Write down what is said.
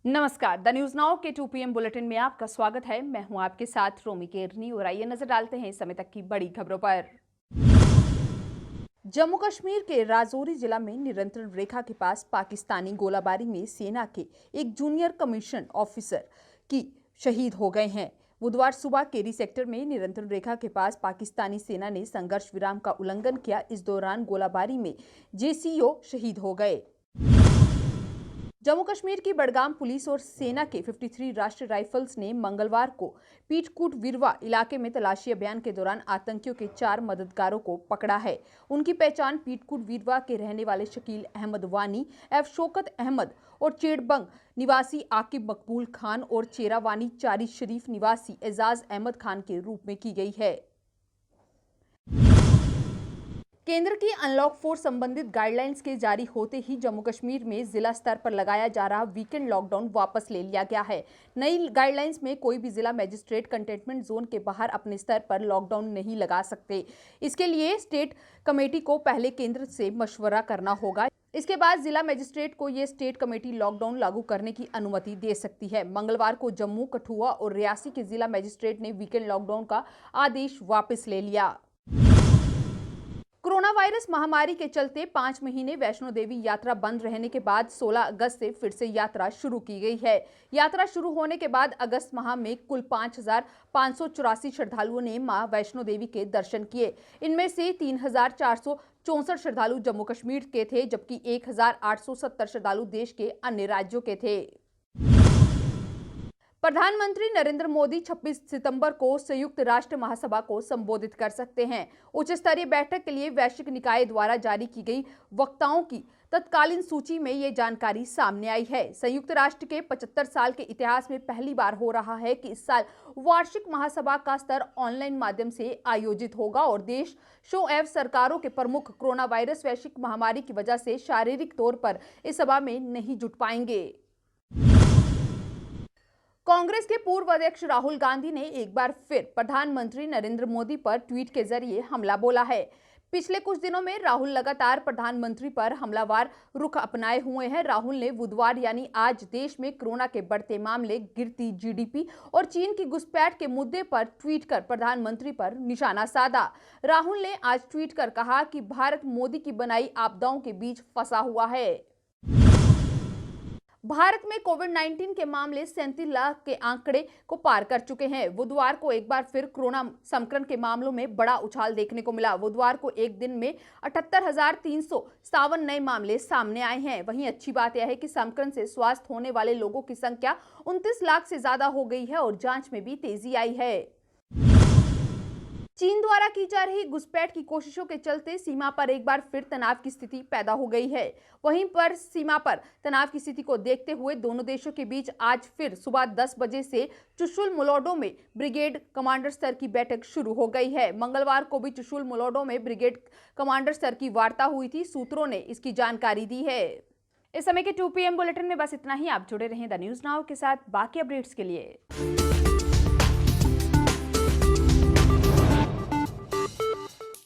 नमस्कार, the news now के 2 PM bulletin में आपका स्वागत है। मैं हूं आपके साथ रोमी केरनी और आइए नजर डालते हैं इस समय तक की बड़ी खबरों पर। जम्मू कश्मीर के राजौरी जिला में नियंत्रण रेखा के पास पाकिस्तानी गोलाबारी में सेना के एक जूनियर कमीशन ऑफिसर की शहीद हो गए हैं। बुधवार सुबह केरी सेक्टर में नियंत्रण रेखा के पास पाकिस्तानी सेना ने संघर्ष विराम का उल्लंघन किया। इस दौरान गोलाबारी में JCO शहीद हो गए। जम्मू कश्मीर की बडगाम पुलिस और सेना के 53 राष्ट्रीय राइफल्स ने मंगलवार को पीटकूट वीरवा इलाके में तलाशी अभियान के दौरान आतंकियों के 4 मददगारों को पकड़ा है। उनकी पहचान पीटकूट वीरवा के रहने वाले शकील अहमद वानी, एफ शौकत अहमद और चेड़बंग निवासी आकिब मकबूल खान और चेरावानी चारी शरीफ निवासी एजाज अहमद खान के रूप में की गई है। केंद्र की अनलॉक 4 संबंधित गाइडलाइंस के जारी होते ही जम्मू कश्मीर में जिला स्तर पर लगाया जा रहा वीकेंड लॉकडाउन वापस ले लिया गया है। नई गाइडलाइंस में कोई भी जिला मजिस्ट्रेट कंटेनमेंट जोन के बाहर अपने स्तर पर लॉकडाउन नहीं लगा सकते। इसके लिए स्टेट कमेटी को पहले केंद्र से मशवरा करना होगा। इसके बाद जिला मजिस्ट्रेट को ये स्टेट कमेटी लॉकडाउन लागू करने की अनुमति दे सकती है। मंगलवार को जम्मू, कठुआ और रियासी के जिला मजिस्ट्रेट ने वीकेंड लॉकडाउन का आदेश वापस ले लिया। कोरोना वायरस महामारी के चलते 5 महीने वैष्णो देवी यात्रा बंद रहने के बाद 16 अगस्त से फिर से यात्रा शुरू की गई है। यात्रा शुरू होने के बाद अगस्त माह में कुल 5,584 श्रद्धालुओं ने मां वैष्णो देवी के दर्शन किए। इनमें से 3,464 श्रद्धालु जम्मू कश्मीर के थे, जबकि 1,870 श्रद्धालु देश के अन्य राज्यों के थे। प्रधानमंत्री नरेंद्र मोदी 26 सितंबर को संयुक्त राष्ट्र महासभा को संबोधित कर सकते हैं। उच्च स्तरीय बैठक के लिए वैश्विक निकाय द्वारा जारी की गई वक्ताओं की तत्कालीन सूची में ये जानकारी सामने आई है। संयुक्त राष्ट्र के 75 साल के इतिहास में पहली बार हो रहा है कि इस साल वार्षिक महासभा का स्तर ऑनलाइन माध्यम से आयोजित होगा और देशों एवं सरकारों के प्रमुख कोरोना वायरस वैश्विक महामारी की वजह से शारीरिक तौर पर इस सभा में नहीं जुट पाएंगे। कांग्रेस के पूर्व अध्यक्ष राहुल गांधी ने एक बार फिर प्रधानमंत्री नरेंद्र मोदी पर ट्वीट के जरिए हमला बोला है। पिछले कुछ दिनों में राहुल लगातार प्रधानमंत्री पर हमलावर रुख अपनाए हुए हैं। राहुल ने बुधवार यानी आज देश में कोरोना के बढ़ते मामले, गिरती GDP और चीन की घुसपैठ के मुद्दे पर ट्वीट कर प्रधानमंत्री पर निशाना साधा। राहुल ने आज ट्वीट कर कहा कि भारत मोदी की बनाई आपदाओं के बीच फंसा हुआ है। भारत में कोविड-19 के मामले 37 लाख के आंकड़े को पार कर चुके हैं। बुधवार को एक बार फिर कोरोना संक्रमण के मामलों में बड़ा उछाल देखने को मिला। बुधवार को एक दिन में 78,357 नए मामले सामने आए हैं। वहीं अच्छी बात यह है कि संक्रमण से स्वस्थ होने वाले लोगों की संख्या 29 लाख से ज्यादा हो गई है और जांच में भी तेजी आई है। चीन द्वारा की जा रही घुसपैठ की कोशिशों के चलते सीमा पर एक बार फिर तनाव की स्थिति पैदा हो गई है। वहीं पर सीमा पर तनाव की स्थिति को देखते हुए दोनों देशों के बीच आज फिर सुबह 10 बजे से चुशुल मुलोडो में ब्रिगेड कमांडर स्तर की बैठक शुरू हो गई है। मंगलवार को भी चुशुल मुलोडो में ब्रिगेड कमांडर स्तर की वार्ता हुई थी। सूत्रों ने इसकी जानकारी दी है। इस समय के 2 PM बुलेटिन में बस इतना ही। आप जुड़े रहें द न्यूज नाउ के साथ बाकी अपडेट्स के लिए।